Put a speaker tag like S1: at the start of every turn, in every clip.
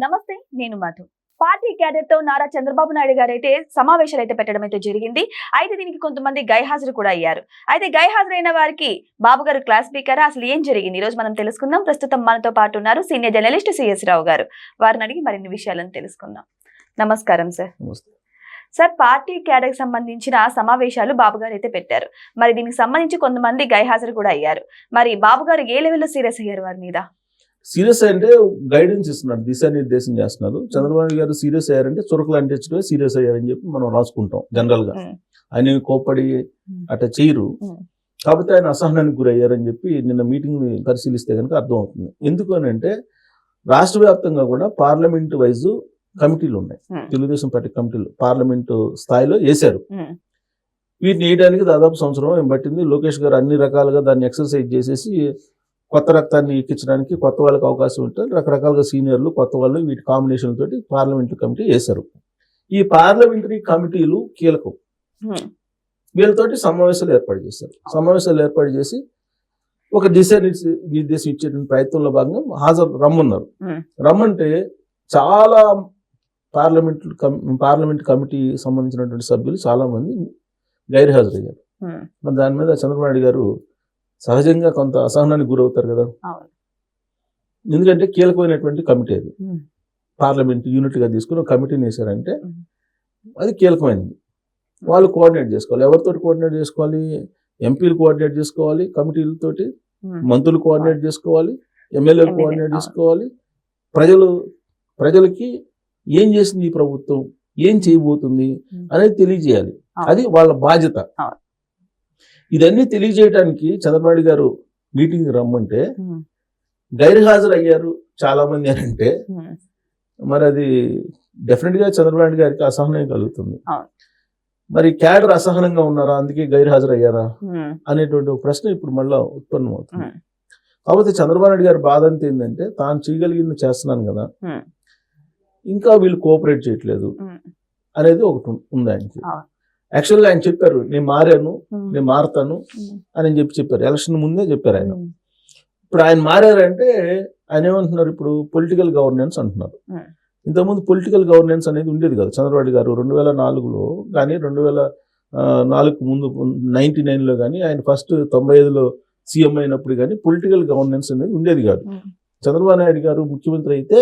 S1: నమస్తే, నేను Madhu. Party cadre తో నారా చంద్రబాబు నాయుడు గారు అయితే సమావేశాలు అయితే పెట్టడం అయితే జరిగింది. అయితే దీనికి కొంతమంది గైహాజరు కూడా అయ్యారు. అయితే గైహాజరైన వారికి బాబు గారు క్లాస్ స్పీకర్, అసలు ఏం జరిగింది ఈ రోజు మనం తెలుసుకుందాం. ప్రస్తుతం మనతో పాటు ఉన్నారు సీనియర్ జర్నలిస్ట్ సిఎస్ రావు గారు. వారిని అడిగి మరిన్ని విషయాలను తెలుసుకుందాం. నమస్కారం సార్. సార్, పార్టీ క్యాడర్ కి సంబంధించిన సమావేశాలు బాబు గారు అయితే పెట్టారు. మరి దీనికి సంబంధించి కొంతమంది గైహాజరు కూడా అయ్యారు. మరి బాబు గారు ఏ లెవెల్లో సీరియస్ అయ్యారు వారి మీద?
S2: సీరియస్ అంటే గైడెన్స్ ఇస్తున్నారు, దిశానిర్దేశం చేస్తున్నారు. చంద్రబాబు గారు సీరియస్ అయ్యారంటే చురకలు అంటించడమే సీరియస్ అయ్యారని చెప్పి మనం రాసుకుంటాం జనరల్ గా. ఆయన కోప్పడి అట్లా చేయరు, కాకపోతే ఆయన అసహనానికి గురయ్యారని చెప్పి నిన్న మీటింగ్ ని పరిశీలిస్తే కనుక అర్థం అవుతుంది. ఎందుకు అని అంటే రాష్ట్ర వ్యాప్తంగా కూడా పార్లమెంట్ వైజ్ కమిటీలు ఉన్నాయి. తెలుగుదేశం పార్టీ కమిటీలు పార్లమెంటు స్థాయిలో వేశారు. వీటిని వేయడానికి దాదాపు సంవత్సరం ఏం పట్టింది. లోకేష్ గారు అన్ని రకాలుగా దాన్ని ఎక్సర్సైజ్ చేసేసి కొత్త రక్తాన్ని ఎక్కించడానికి కొత్త వాళ్ళకి అవకాశం ఉంటుంది. రకరకాలుగా సీనియర్లు కొత్త వాళ్ళు వీటి కాంబినేషన్ తోటి పార్లమెంటరీ కమిటీ వేశారు. ఈ పార్లమెంటరీ కమిటీలు కీలకం. వీళ్ళతోటి సమావేశాలు ఏర్పాటు చేశారు. సమావేశాలు ఏర్పాటు చేసి ఒక నిర్దేశం ఇచ్చేటువంటి ప్రయత్నంలో భాగంగా రమ్మన్నారు. రమ్మంటే చాలా పార్లమెంట్ కమిటీ సంబంధించినటువంటి సభ్యులు చాలా మంది గైర్హాజరయ్యారు. మరి దాని మీద చంద్రబాబు నాయుడు గారు సహజంగా కొంత అసహనానికి గురవుతారు కదా. ఎందుకంటే కీలకమైనటువంటి కమిటీ అది. పార్లమెంట్ యూనిట్ గా తీసుకుని ఒక కమిటీని వేశారంటే అది కీలకమైనది. వాళ్ళు కోఆర్డినేట్ చేసుకోవాలి. ఎవరితో కోఆర్డినేట్ చేసుకోవాలి? ఎంపీలు కోఆర్డినేట్ చేసుకోవాలి, కమిటీలతోటి మంత్రులు కోఆర్డినేట్ చేసుకోవాలి, ఎమ్మెల్యేలు కోఆర్డినేట్ చేసుకోవాలి. ప్రజలకి ఏం చేసింది ఈ ప్రభుత్వం, ఏం చేయబోతుంది అనేది తెలియజేయాలి. అది వాళ్ళ బాధ్యత. ఇదన్నీ తెలియజేయడానికి చంద్రబాబు గారు మీటింగ్ రమ్మంటే గైర్హాజరు అయ్యారు చాలా మంది అని అంటే మరి అది డెఫినెట్ గా చంద్రబాబు గారికి అసహనం కలుగుతుంది. మరి క్యాడర్ అసహనంగా ఉన్నారా, అందుకే గైర్హాజరు అయ్యారా అనేటువంటి ఒక ప్రశ్న ఇప్పుడు మళ్ళా ఉత్పన్నం అవుతుంది. కాకపోతే చంద్రబాబు నాయుడు గారి బాధ అంతా ఏంటంటే తాను చేయగలిగింది చేస్తున్నాను కదా, ఇంకా వీళ్ళు కోఆపరేట్ చేయట్లేదు అనేది ఒకటి ఉంది ఆయనకి. యాక్చువల్గా ఆయన చెప్పారు, నేను మారాను, నేను మారుతాను అని చెప్పారు. ఎలక్షన్ ముందే చెప్పారు ఆయన. ఇప్పుడు ఆయన మారారంటే ఆయన ఏమంటున్నారు, ఇప్పుడు పొలిటికల్ గవర్నెన్స్ అంటున్నారు. ఇంతకుముందు పొలిటికల్ గవర్నెన్స్ అనేది ఉండేది కదా. చంద్రబాబు గారు 2004లో కానీ 2004 ముందు 99లో కానీ ఆయన ఫస్ట్ 95లో సీఎం అయినప్పుడు కానీ పొలిటికల్ గవర్నెన్స్ అనేది ఉండేది కాదు. చంద్రబాబు నాయుడు గారు ముఖ్యమంత్రి అయితే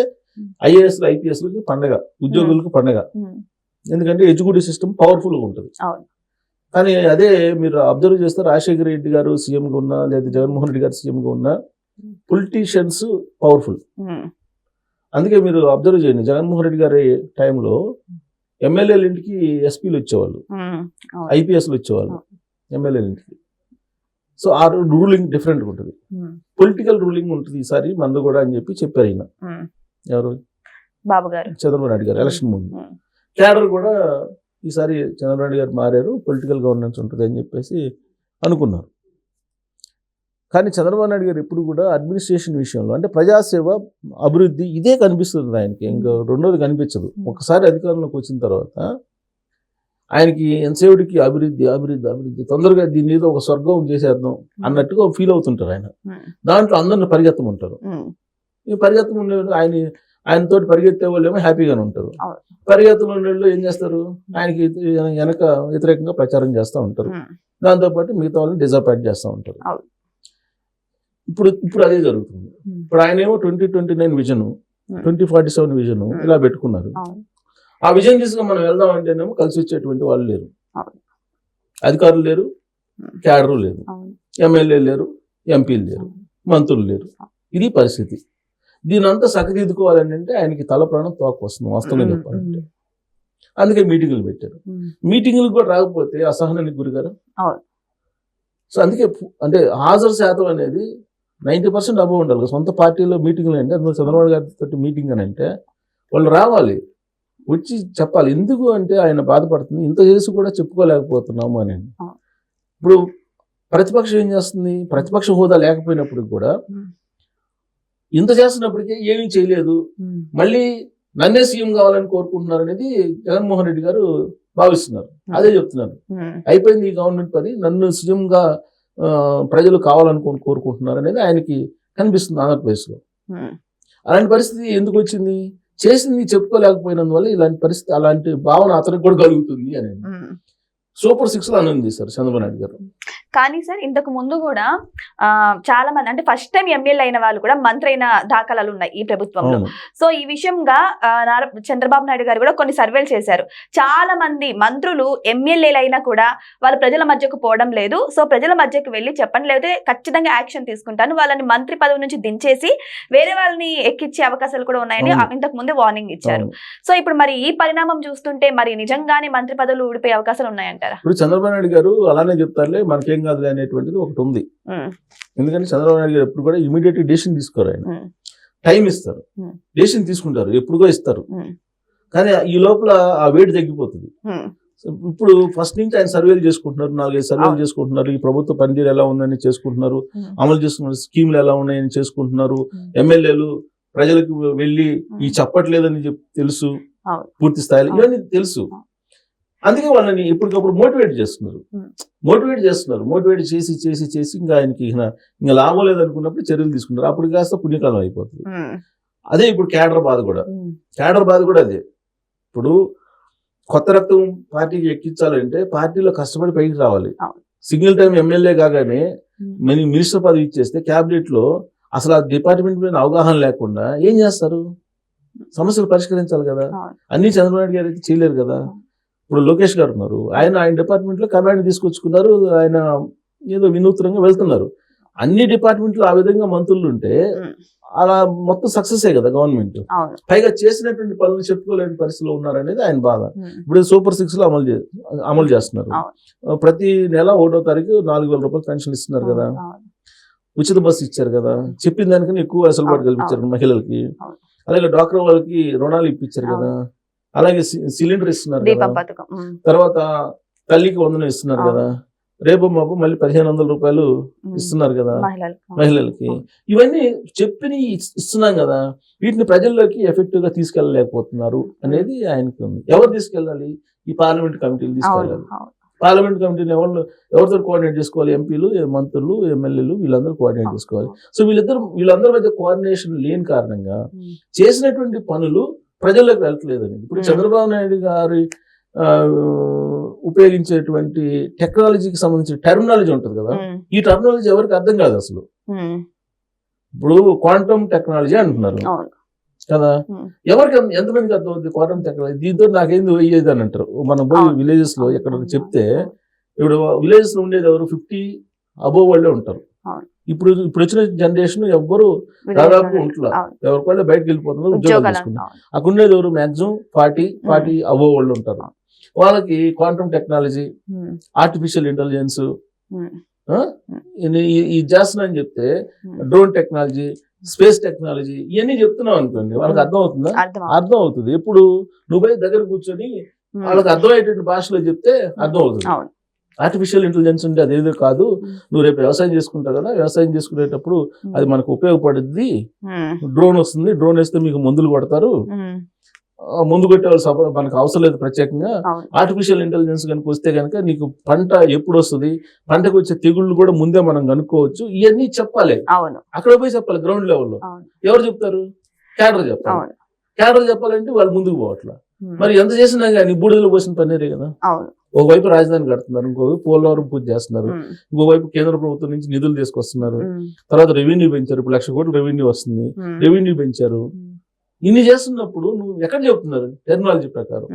S2: ఐఏఎస్లు ఐపీఎస్లకి పండగ, ఉద్యోగులకు పండగ. ఎందుకంటే ఎడ్యుకేటివ్ సిస్టమ్ పవర్ఫుల్గా ఉంటుంది. కానీ అదే మీరు అబ్జర్వ్ చేస్తే రాజశేఖర రెడ్డి గారు సీఎంగా ఉన్నా లేదా జగన్మోహన్ రెడ్డి గారు సీఎంగా ఉన్నా పొలిటీషియన్స్ పవర్ఫుల్. అందుకే మీరు అబ్జర్వ్ చేయండి, జగన్మోహన్ రెడ్డి గారి టైంలో ఎమ్మెల్యేల ఇంటికి ఎస్పీలు వచ్చేవాళ్ళు, ఐపీఎస్లు వచ్చేవాళ్ళు ఎమ్మెల్యేల ఇంటికి. సో ఆ రూలింగ్ డిఫరెంట్గా ఉంటుంది, పొలిటికల్ రూలింగ్ ఉంటుంది ఈసారి మందు కూడా అని చెప్పి చెప్పారు ఆయన. ఎవరు? బాబు గారు, చంద్రబాబు నాయుడు గారు ఎలక్షన్ ముందు. క్యాడర్ కూడా ఈసారి చంద్రబాబు నాయుడు గారు మారారు, పొలిటికల్ గవర్నెన్స్ ఉంటుంది అని చెప్పేసి అనుకున్నారు. కానీ చంద్రబాబు నాయుడు గారు ఎప్పుడు కూడా అడ్మినిస్ట్రేషన్ విషయంలో అంటే ప్రజాసేవ, అభివృద్ధి ఇదే కనిపిస్తుంది ఆయనకి, ఇంకా రెండోది కనిపించదు. ఒకసారి అధికారంలోకి వచ్చిన తర్వాత ఆయనకి ఎంతసేపుడికి అభివృద్ధి అభివృద్ధి అభివృద్ధి, తొందరగా దీని మీద ఒక స్వర్గం చేసేద్దాం అన్నట్టుగా ఫీల్ అవుతుంటారు ఆయన. దాంట్లో అందరిని పరిగెత్తమంటారు. ఈ పరిగెత్తం ఉండే ఆయనతో పరిగెత్తే వాళ్ళు ఏమో హ్యాపీగానే ఉంటారు. పరిగెత్తుల వాళ్ళు ఏం చేస్తారు, ఆయనకి వెనక వ్యతిరేకంగా ప్రచారం చేస్తూ ఉంటారు. దాంతోపాటు మిగతా వాళ్ళని డిజపాయింట్ చేస్తూ ఉంటారు. ఇప్పుడు అదే జరుగుతుంది. ఇప్పుడు ఆయన ఏమో 2029 విజన్, 2047 విజన్ ఇలా పెట్టుకున్నారు. ఆ విజన్ తీసుకుని మనం వెళ్దాం అంటేనేమో కలిసి వచ్చేటువంటి వాళ్ళు లేరు, అధికారులు లేరు, క్యాడరు లేదు, ఎమ్మెల్యేలు లేరు, ఎంపీలు లేరు, మంత్రులు లేరు. ఇది పరిస్థితి. దీని అంతా సరిదిద్దుకోవాలని అంటే ఆయనకి తల ప్రాణం తోక వస్తుంది వాస్తవంగా చెప్పాలంటే. అందుకే మీటింగులు పెట్టారు. మీటింగులు కూడా రాకపోతే అసహనానికి గురిగారు. సో అందుకే అంటే హాజరు శాతం అనేది 90% అబవ్ ఉండాలి. సొంత పార్టీలో మీటింగ్లు అంటే అందులో చంద్రబాబు గారితో మీటింగ్ అని అంటే వాళ్ళు రావాలి, వచ్చి చెప్పాలి. ఎందుకు అంటే ఆయన బాధపడుతుంది, ఇంత చేసి కూడా చెప్పుకోలేకపోతున్నాము అని. ఇప్పుడు ప్రతిపక్షం ఏం చేస్తుంది, ప్రతిపక్ష హోదా లేకపోయినప్పుడు కూడా ఇంత చేస్తున్నప్పటికీ ఏమీ చేయలేదు, మళ్ళీ నన్నే సీఎం కావాలని కోరుకుంటున్నారు అనేది జగన్మోహన్ రెడ్డి గారు భావిస్తున్నారు. అదే చెప్తున్నారు, అయిపోయింది ఈ గవర్నమెంట్ పని, నన్ను సీఎంగా ప్రజలు కావాలనుకుని కోరుకుంటున్నారు అనేది ఆయనకి కనిపిస్తుంది ఆంధ్రప్రదేశ్లో. అలాంటి పరిస్థితి ఎందుకు వచ్చింది? చేసింది చెప్పుకోలేకపోయినందువల్ల ఇలాంటి పరిస్థితి, అలాంటి భావన అతనికి కూడా కలుగుతుంది అని సూపర్ 6 లో అనౌన్స్ చేశారు చంద్రబాబు నాయుడు గారు.
S1: కానీ సార్ ఇంతకు ముందు కూడా చాలా మంది అంటే ఫస్ట్ టైం ఎమ్మెల్యే అయిన వాళ్ళు కూడా మంత్రి అయిన దాఖలాలు ఉన్నాయి ఈ ప్రభుత్వంలో. సో ఈ విషయంగా చంద్రబాబు నాయుడు గారు కూడా కొన్ని సర్వేలు చేశారు. చాలా మంది మంత్రులు ఎమ్మెల్యేలు అయినా కూడా వాళ్ళు ప్రజల మధ్యకు పోవడం లేదు. సో ప్రజల మధ్యకు వెళ్ళి చెప్పండి, లేకపోతే ఖచ్చితంగా యాక్షన్ తీసుకుంటాను, వాళ్ళని మంత్రి పదవి నుంచి దించేసి వేరే వాళ్ళని ఎక్కించే అవకాశాలు కూడా ఉన్నాయని ఇంతకు ముందే వార్నింగ్ ఇచ్చారు. సో ఇప్పుడు మరి ఈ పరిణామం చూస్తుంటే మరి నిజంగానే మంత్రి పదవులు ఊడిపోయే అవకాశాలు ఉన్నాయంటారా?
S2: ఇప్పుడు చంద్రబాబు నాయుడు గారు అలానే చెప్తారులే, మనకేం కాదులే అనేటువంటిది ఒకటి ఉంది. ఎందుకంటే చంద్రబాబు నాయుడు గారు ఎప్పుడు కూడా ఇమీడియట్ డెసిషన్ తీసుకోరు. ఆయన టైం ఇస్తారు, డెసిషన్ తీసుకుంటారు, ఎప్పుడుగో ఇస్తారు. కానీ ఈ లోపల ఆ వేడి తగ్గిపోతుంది. ఇప్పుడు ఫస్ట్ నుంచి ఆయన సర్వేలు చేసుకుంటున్నారు, 4-5 సర్వేలు చేసుకుంటున్నారు. ఈ ప్రభుత్వ పనితీరు ఎలా ఉందని చేసుకుంటున్నారు, అమలు చేస్తున్నారు, స్కీములు ఎలా ఉన్నాయని చేసుకుంటున్నారు. ఎమ్మెల్యేలు ప్రజలకు వెళ్ళి ఈ చెప్పట్లేదని తెలుసు, పూర్తి స్థాయిలో ఇవన్నీ తెలుసు. అందుకే వాళ్ళని ఎప్పటికప్పుడు మోటివేట్ చేస్తున్నారు. మోటివేట్ చేసి ఇంకా ఆయనకి ఇంకా లాభం లేదనుకున్నప్పుడు చర్యలు తీసుకుంటారు. అప్పుడు కాస్త పుణ్యకాలం అయిపోతుంది. అదే ఇప్పుడు క్యాడర్ బాధ కూడా అదే. ఇప్పుడు కొత్త రక్తం పార్టీకి ఎక్కించాలంటే పార్టీలో కష్టపడి పైకి రావాలి. సింగిల్ టైం ఎమ్మెల్యే కాగానే మినిస్టర్ పదవి ఇచ్చేస్తే క్యాబినెట్ లో అసలు ఆ డిపార్ట్మెంట్ మీద అవగాహన లేకుండా ఏం చేస్తారు? సమస్యలు పరిష్కరించాలి కదా. అన్ని చంద్రబాబు నాయుడు గారు అయితే చేయలేరు కదా. ఇప్పుడు లోకేష్ గారు ఉన్నారు, ఆయన డిపార్ట్మెంట్ లో కమాండ్ తీసుకొచ్చుకున్నారు, ఆయన ఏదో వినూత్నంగా వెళ్తున్నారు. అన్ని డిపార్ట్మెంట్లు ఆ విధంగా మంత్రులు ఉంటే అలా మొత్తం సక్సెసే కదా గవర్నమెంట్. పైగా చేసినటువంటి పనులు చెప్పుకోలేని పరిస్థితిలో ఉన్నారనేది ఆయన బాధ. ఇప్పుడు సూపర్ 6 లో అమలు చేస్తున్నారు. ప్రతి నెల 1వ తారీఖు 4,000 రూపాయలు పెన్షన్ ఇస్తున్నారు కదా. ఉచిత బస్సు ఇచ్చారు కదా. చెప్పిన దానికన్నా ఎక్కువ వెసులుబాటు కల్పించారు మహిళలకి. అలాగే డ్వాక్రా వాళ్ళకి రుణాలు ఇప్పించారు కదా. అలాగే సిలిండర్ ఇస్తున్నారు కదా. తర్వాత తల్లికి వందనం ఇస్తున్నారు కదా. రేపు మాపు మళ్ళీ 1,500 రూపాయలు ఇస్తున్నారు కదా మహిళలకి. ఇవన్నీ చెప్పి ఇస్తున్నాం కదా. వీటిని ప్రజల్లోకి ఎఫెక్టివ్ గా తీసుకెళ్ళలేకపోతున్నారు అనేది ఆయనకి ఉంది. ఎవరు తీసుకెళ్ళాలి? ఈ పార్లమెంట్ కమిటీలు తీసుకెళ్ళాలి. పార్లమెంట్ కమిటీని ఎవరితో కోఆర్డినేట్ చేసుకోవాలి? ఎంపీలు, మంత్రులు, ఎమ్మెల్యేలు వీళ్ళందరూ కోఆర్డినేట్ చేసుకోవాలి. సో వీళ్ళందరి మధ్య కోఆర్డినేషన్ లేని కారణంగా చేసినటువంటి పనులు ప్రజల్లోకి వెళ్ళట్లేదని. ఇప్పుడు చంద్రబాబు నాయుడు గారి ఉపయోగించేటువంటి టెక్నాలజీకి సంబంధించిన టెర్మినాలజీ ఉంటుంది కదా. ఈ టెర్మినాలజీ ఎవరికి అర్థం కాదు అసలు. ఇప్పుడు క్వాంటమ్ టెక్నాలజీ అంటున్నారు కదా. ఎవరికి ఎంతమందికి అర్థం అవుతుంది క్వాంటమ్ టెక్నాలజీ? దీంతో నాకేంది అయ్యేది అని అంటారు. మనం పోయి విలేజెస్ లో ఎక్కడ చెప్తే, ఇప్పుడు విలేజెస్ లో ఉండేది ఎవరు 50 అబోవ్ వాళ్ళే ఉంటారు. ఇప్పుడు వచ్చిన జనరేషన్ ఎవ్వరు దాదాపు ఉంటున్నారు. ఎవరి కూడా బయటకు వెళ్ళిపోతున్నారు, ఉద్యోగాలు తీసుకుంటారు. అక్కడ ఉండేది ఎవరు మాక్సిమం 40 అబోవ్ వాళ్ళు ఉంటారు. వాళ్ళకి క్వాంటమ్ టెక్నాలజీ, ఆర్టిఫిషియల్ ఇంటెలిజెన్స్ ఈ చేస్తున్నా అని చెప్తే, డ్రోన్ టెక్నాలజీ, స్పేస్ టెక్నాలజీ ఇవన్నీ చెప్తున్నాం అనుకోండి, వాళ్ళకి అర్థం అవుతుందా? అర్థం అవుతుంది. ఎప్పుడు నువ్వు పోయి దగ్గర కూర్చొని వాళ్ళకి అర్థమయ్యేటువంటి భాషలో చెప్తే అర్థం అవుతుంది. ఆర్టిఫిషియల్ ఇంటెలిజెన్స్ ఉంటే అదేదో కాదు. నువ్వు రేపు వ్యవసాయం చేసుకుంటావు కదా, వ్యవసాయం చేసుకునేటప్పుడు అది మనకు ఉపయోగపడుద్ది. డ్రోన్ వస్తుంది, డ్రోన్ వేస్తే మీకు మందులు కొడతారు, ముందు కొట్టే వాళ్ళు మనకు అవసరం లేదు ప్రత్యేకంగా. ఆర్టిఫిషియల్ ఇంటెలిజెన్స్ కనుక వస్తే కనుక నీకు పంట ఎప్పుడు వస్తుంది, పంటకు వచ్చే తెగుళ్ళు కూడా ముందే మనం కనుక్కోవచ్చు. ఇవన్నీ చెప్పాలి, అక్కడ పోయి చెప్పాలి. గ్రౌండ్ లెవెల్లో ఎవరు చెప్తారు? క్యాడర్ చెప్పాలి. క్యాడర్ చెప్పాలంటే వాళ్ళు ముందుకు పోవట్లా. మరి ఎంత చేసినా కానీ బూడిదలో పోసిన పనేరే కదా. ఒకవైపు రాజధాని కడుతున్నారు, ఇంకోవైపు పోలవరం పూజ చేస్తున్నారు, ఇంకోవైపు కేంద్ర ప్రభుత్వం నుంచి నిధులు తీసుకొస్తున్నారు. తర్వాత రెవెన్యూ పెంచారు, ఇప్పుడు 1,00,000 కోట్లు రెవెన్యూ వస్తుంది, రెవెన్యూ పెంచారు. ఇన్ని చేస్తున్నప్పుడు నువ్వు ఎక్కడ చెప్తున్నారు టెక్నాలజీ ప్రకారం?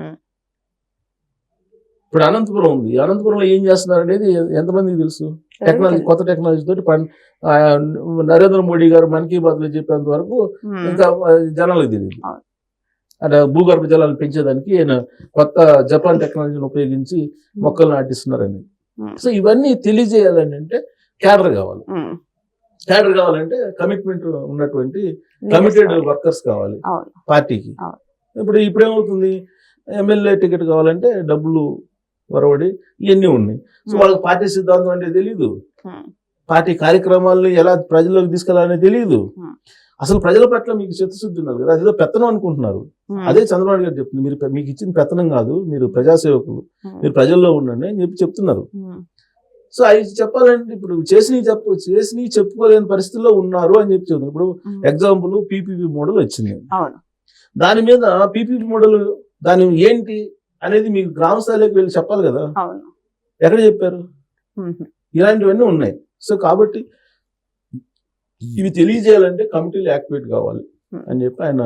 S2: ఇప్పుడు అనంతపురం ఉంది, అనంతపురంలో ఏం చేస్తున్నారు అనేది ఎంతమందికి తెలుసు? టెక్నాలజీ, కొత్త టెక్నాలజీ తోటి నరేంద్ర మోడీ గారు మన్ కీ బాత్ లో చెప్పేంత వరకు ఇంకా జనాలకు తెలియదు. అంటే భూగర్భ జలాలు పెంచేదానికి ఆయన కొత్త జపాన్ టెక్నాలజీని ఉపయోగించి మొక్కలు నాటిస్తున్నారని. సో ఇవన్నీ తెలియజేయాలని అంటే క్యాడర్ కావాలి. క్యాడర్ కావాలంటే కమిట్మెంట్ ఉన్నటువంటి కమిటెడ్ వర్కర్స్ కావాలి పార్టీకి. ఇప్పుడు ఏమవుతుంది, ఎమ్మెల్యే టికెట్ కావాలంటే డబ్బులు వరవడి ఇవన్నీ ఉన్నాయి. సో వాళ్ళకి పార్టీ సిద్ధాంతం అంటే తెలీదు, పార్టీ కార్యక్రమాలని ఎలా ప్రజల్లోకి తీసుకెళ్లాలని తెలియదు. అసలు ప్రజల పట్ల మీకు చిత్తశుద్ధి ఉన్నారు కదా, అదేదో పెత్తనం అనుకుంటున్నారు. అదే చంద్రబాబు గారు చెప్తుంది, మీరు మీకు ఇచ్చిన పెత్తనం కాదు, మీరు ప్రజాసేవకులు, మీరు ప్రజల్లో ఉండండి అని చెప్తున్నారు. సో అవి చెప్పాలంటే ఇప్పుడు చేసి చెప్పుకోలేని పరిస్థితుల్లో ఉన్నారు అని చెప్తున్నారు. ఇప్పుడు ఎగ్జాంపుల్ PPP మోడల్ వచ్చింది. దాని మీద పీపీపీ మోడల్ దాని ఏంటి అనేది మీకు గ్రామ స్థాయిలోకి వెళ్ళి చెప్పాలి కదా.
S1: అవును.
S2: ఎక్కడ చెప్పారు? ఇలాంటివన్నీ ఉన్నాయి. సో కాబట్టి ఇవి తెలియజేయాలంటే కమిటీలు యాక్టివేట్ కావాలి అని చెప్పి ఆయన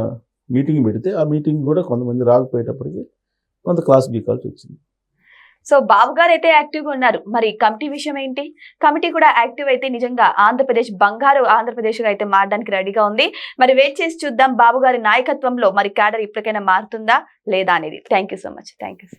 S2: మీటింగ్ పెడితే ఆ మీటింగ్ కూడా కొంతమంది రాకపోయేటప్పటికి కొంత క్లాస్ బీకాల్సి వచ్చింది.
S1: సో బాబు గారు అయితే యాక్టివ్ గా ఉన్నారు, మరి కమిటీ విషయం ఏంటి? కమిటీ కూడా యాక్టివ్ అయితే నిజంగా ఆంధ్రప్రదేశ్ బంగారు ఆంధ్రప్రదేశ్ గా అయితే మారడానికి రెడీగా ఉంది. మరి వెయిట్ చేసి చూద్దాం బాబు గారి నాయకత్వంలో మరి క్యాడర్ ఇప్పటికైనా మారుతుందా లేదా అనేది. Thank you so much. Thank you.